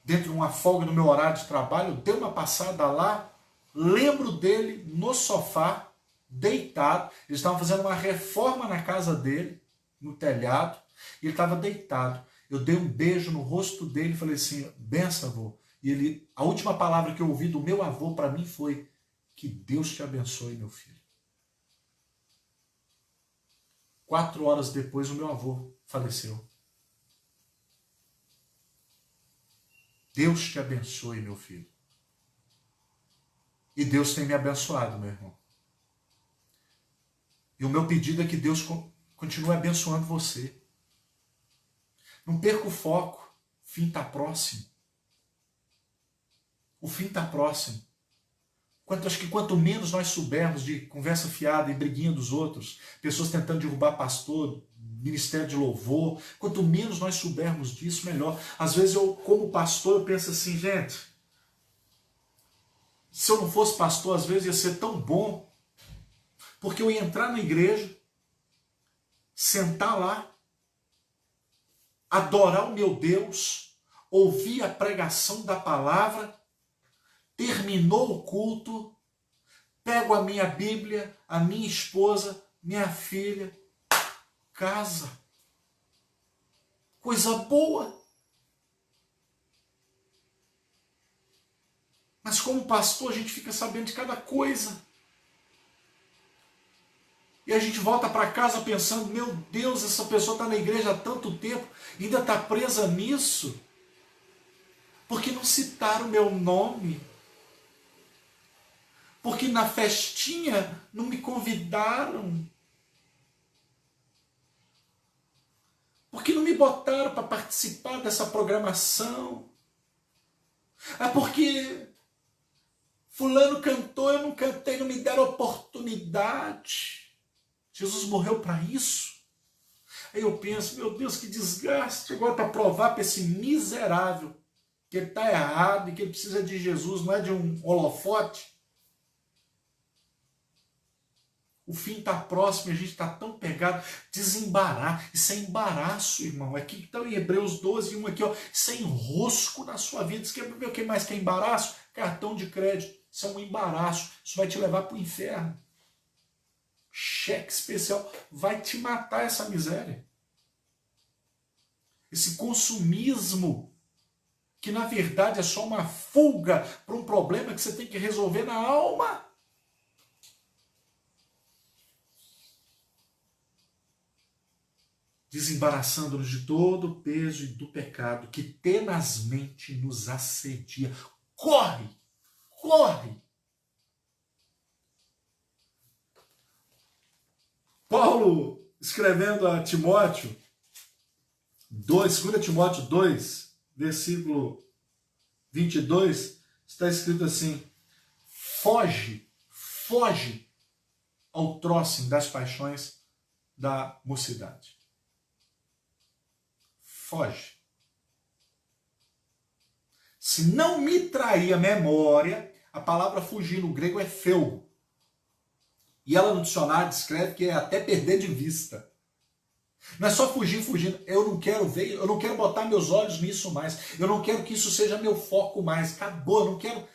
dentro de uma folga no meu horário de trabalho, eu dei uma passada lá, lembro dele no sofá, deitado. Eles estavam fazendo uma reforma na casa dele, no telhado, e ele estava deitado. Eu dei um beijo no rosto dele e falei assim, benção, avô. E ele, a última palavra que eu ouvi do meu avô para mim foi, que Deus te abençoe, meu filho. 4 horas depois, o meu avô faleceu. Deus te abençoe, meu filho. E Deus tem me abençoado, meu irmão. E o meu pedido é que Deus continue abençoando você. Não perca o foco. O fim está próximo. O fim está próximo. Acho que quanto menos nós soubermos de conversa fiada e briguinha dos outros, pessoas tentando derrubar pastor, ministério de louvor, quanto menos nós soubermos disso, melhor. Às vezes eu, como pastor, eu penso assim, gente, se eu não fosse pastor, às vezes ia ser tão bom, porque eu ia entrar na igreja, sentar lá, adorar o meu Deus, ouvir a pregação da palavra, terminou o culto, pego a minha Bíblia, a minha esposa, minha filha, casa. Coisa boa. Mas como pastor, a gente fica sabendo de cada coisa. E a gente volta para casa pensando, meu Deus, essa pessoa está na igreja há tanto tempo, ainda está presa nisso. Porque não citaram o meu nome. Porque na festinha não me convidaram. Porque não me botaram para participar dessa programação. É porque fulano cantou, eu não cantei, não me deram oportunidade. Jesus morreu para isso. Aí eu penso, meu Deus, que desgaste. Agora para provar para esse miserável que ele está errado e que ele precisa de Jesus, não é de um holofote. O fim está próximo e a gente está tão pegado. Desembarar. Isso é embaraço, irmão. Aqui está em Hebreus 12, 1 aqui, ó. Isso é enrosco na sua vida. Você quer ver o que mais que é embaraço? Cartão de crédito. Isso é um embaraço. Isso vai te levar para o inferno. Cheque especial. Vai te matar essa miséria. Esse consumismo, que na verdade é só uma fuga para um problema que você tem que resolver na alma. Desembaraçando-nos de todo o peso e do pecado que tenazmente nos assedia. Corre! Corre! Paulo, escrevendo a Timóteo, 2 Timóteo 2, versículo 22, está escrito assim, foge ao troço das paixões da mocidade. Foge. Se não me trair a memória, a palavra fugir no grego é feugo. E ela no dicionário descreve que é até perder de vista. Não é só fugindo. Eu não quero ver, eu não quero botar meus olhos nisso mais. Eu não quero que isso seja meu foco mais. Acabou, eu não quero,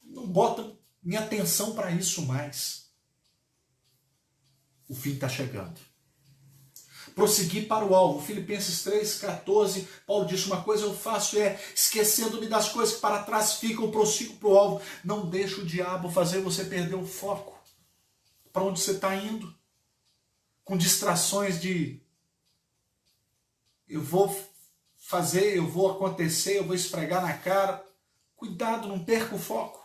não boto minha atenção para isso mais. O fim está chegando. Prosseguir para o alvo. Filipenses 3,14, Paulo diz, uma coisa eu faço esquecendo-me das coisas que para trás ficam, prossigo para o alvo. Não deixe o diabo fazer você perder o foco. Para onde você está indo? Com distrações de eu vou fazer, eu vou acontecer, eu vou esfregar na cara. Cuidado, não perca o foco.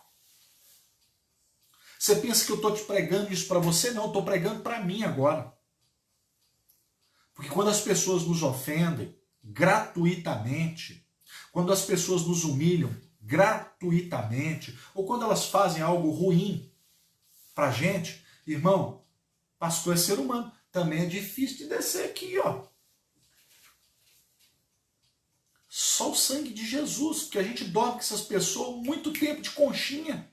Você pensa que eu estou te pregando isso para você? Não, eu estou pregando para mim agora. Porque quando as pessoas nos ofendem gratuitamente, quando as pessoas nos humilham gratuitamente, ou quando elas fazem algo ruim para a gente, irmão, pastor é ser humano, também é difícil de descer aqui, ó. Só o sangue de Jesus, porque a gente dorme com essas pessoas muito tempo de conchinha.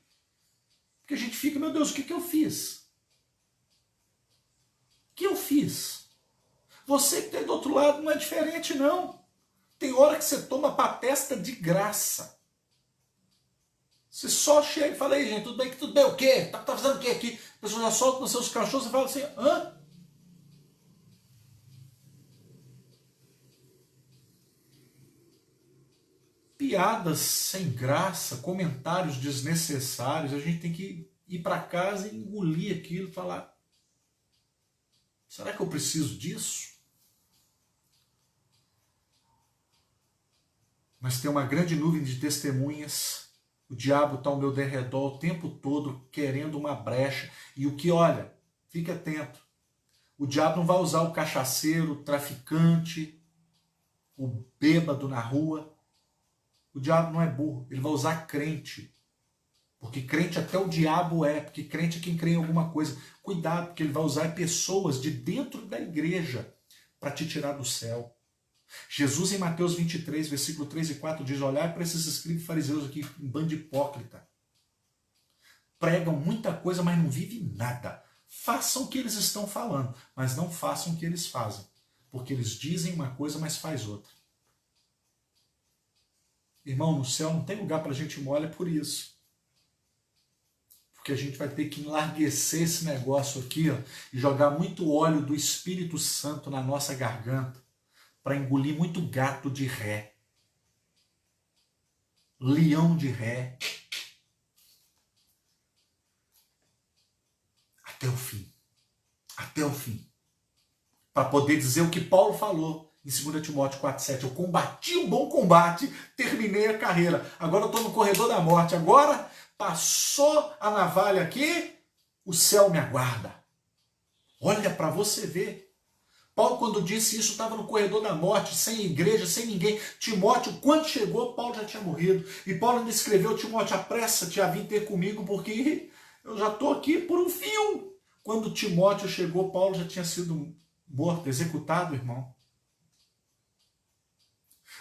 Porque a gente fica, meu Deus, o que eu fiz? O que eu fiz? Você que tem do outro lado não é diferente, não. Tem hora que você toma pra testa de graça. Você só chega e fala, aí gente, tudo bem? Tudo bem o quê? Tá fazendo o quê aqui? A pessoa já solta nos seus cachorros e fala assim, hã? Piadas sem graça, comentários desnecessários, a gente tem que ir para casa e engolir aquilo e falar, será que eu preciso disso? Mas tem uma grande nuvem de testemunhas, o diabo está ao meu derredor o tempo todo querendo uma brecha, e o que, olha, fique atento, o diabo não vai usar o cachaceiro, o traficante, o bêbado na rua. O diabo não é burro, ele vai usar crente. Porque crente até o diabo é, porque crente é quem crê em alguma coisa. Cuidado, porque ele vai usar pessoas de dentro da igreja para te tirar do céu. Jesus em Mateus 23, versículo 3 e 4 diz, olhai para esses escribas e fariseus aqui, um bando de hipócrita. Pregam muita coisa, mas não vivem nada. Façam o que eles estão falando, mas não façam o que eles fazem. Porque eles dizem uma coisa, mas faz outra. Irmão, no céu não tem lugar para a gente molhar por isso. Porque a gente vai ter que enlarguecer esse negócio aqui, ó, e jogar muito óleo do Espírito Santo na nossa garganta para engolir muito gato de ré. Leão de ré. Até o fim. Até o fim. Para poder dizer o que Paulo falou em 2 Timóteo 4,7, eu combati um bom combate, terminei a carreira, agora eu estou no corredor da morte, agora passou a navalha aqui, o céu me aguarda. Olha para você ver. Paulo, quando disse isso, estava no corredor da morte, sem igreja, sem ninguém. Timóteo, quando chegou, Paulo já tinha morrido. E Paulo ainda escreveu, Timóteo, apressa-te a vir ter comigo, porque eu já estou aqui por um fio. Quando Timóteo chegou, Paulo já tinha sido morto, executado, irmão.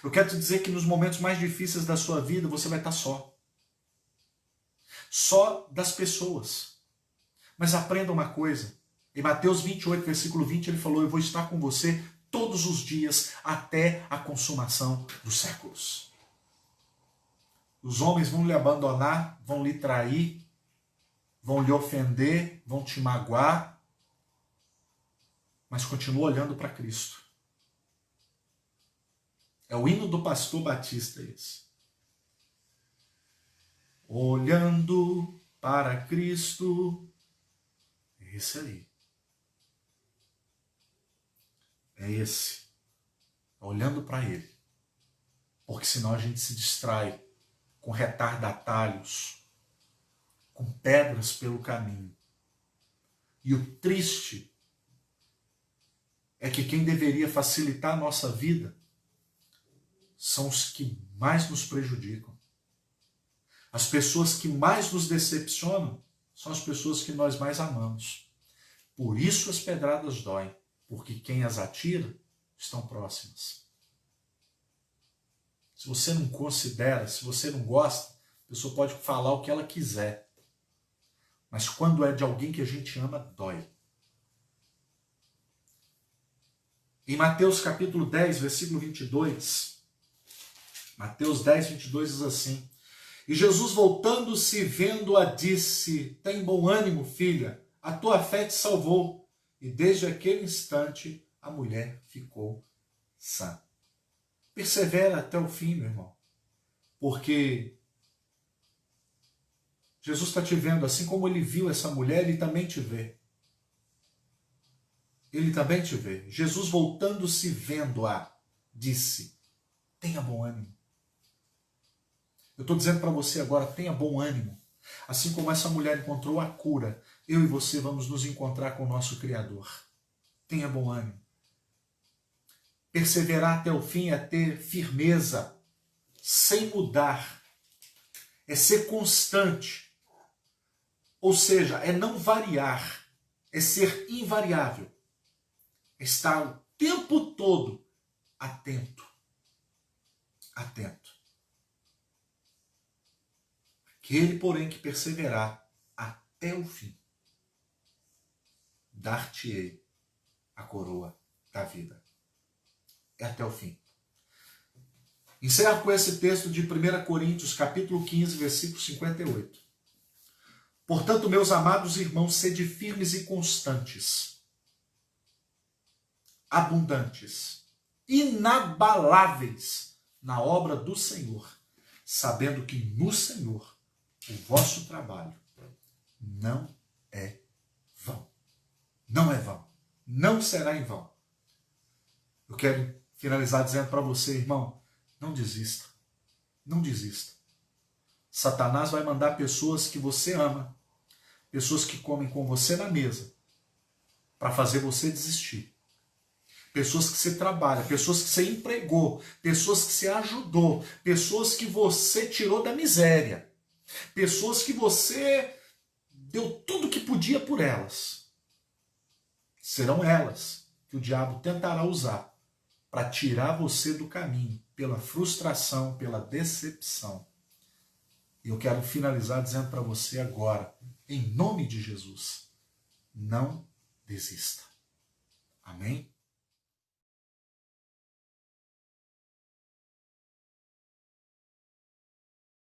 Eu quero te dizer que nos momentos mais difíceis da sua vida, você vai estar só. Só das pessoas. Mas aprenda uma coisa. Em Mateus 28, versículo 20, ele falou, eu vou estar com você todos os dias até a consumação dos séculos. Os homens vão lhe abandonar, vão lhe trair, vão lhe ofender, vão te magoar, mas continua olhando para Cristo. É o hino do pastor Batista esse. Olhando para Cristo. É esse aí. É esse. Olhando para Ele. Porque senão a gente se distrai com retardatários, com pedras pelo caminho. E o triste é que quem deveria facilitar a nossa vida são os que mais nos prejudicam. As pessoas que mais nos decepcionam são as pessoas que nós mais amamos. Por isso as pedradas doem, porque quem as atira estão próximas. Se você não considera, se você não gosta, a pessoa pode falar o que ela quiser. Mas quando é de alguém que a gente ama, dói. Em Mateus capítulo 10, versículo 22, Mateus 10, 22 diz assim, e Jesus voltando-se, vendo-a, disse, tem bom ânimo, filha, a tua fé te salvou. E desde aquele instante, a mulher ficou sã. Persevera até o fim, meu irmão, porque Jesus está te vendo, assim como ele viu essa mulher, ele também te vê. Ele também te vê. Jesus voltando-se, vendo-a, disse, tenha bom ânimo. Eu estou dizendo para você agora, tenha bom ânimo. Assim como essa mulher encontrou a cura, eu e você vamos nos encontrar com o nosso Criador. Tenha bom ânimo. Perseverar até o fim é ter firmeza, sem mudar. É ser constante. Ou seja, é não variar. É ser invariável. É estar o tempo todo atento. atento. Aquele, porém, que perseverar até o fim, dar-te-ei a coroa da vida. É até o fim. Encerro com esse texto de 1 Coríntios, capítulo 15, versículo 58. Portanto, meus amados irmãos, sede firmes e constantes, abundantes, inabaláveis na obra do Senhor, sabendo que no Senhor o vosso trabalho não é vão. Não é vão. Não será em vão. Eu quero finalizar dizendo para você, irmão, não desista. Não desista. Satanás vai mandar pessoas que você ama, pessoas que comem com você na mesa, para fazer você desistir. Pessoas que você trabalha, pessoas que você empregou, pessoas que você ajudou, pessoas que você tirou da miséria, pessoas que você deu tudo que podia por elas. Serão elas que o diabo tentará usar para tirar você do caminho, pela frustração, pela decepção. E eu quero finalizar dizendo para você agora, em nome de Jesus, não desista. Amém?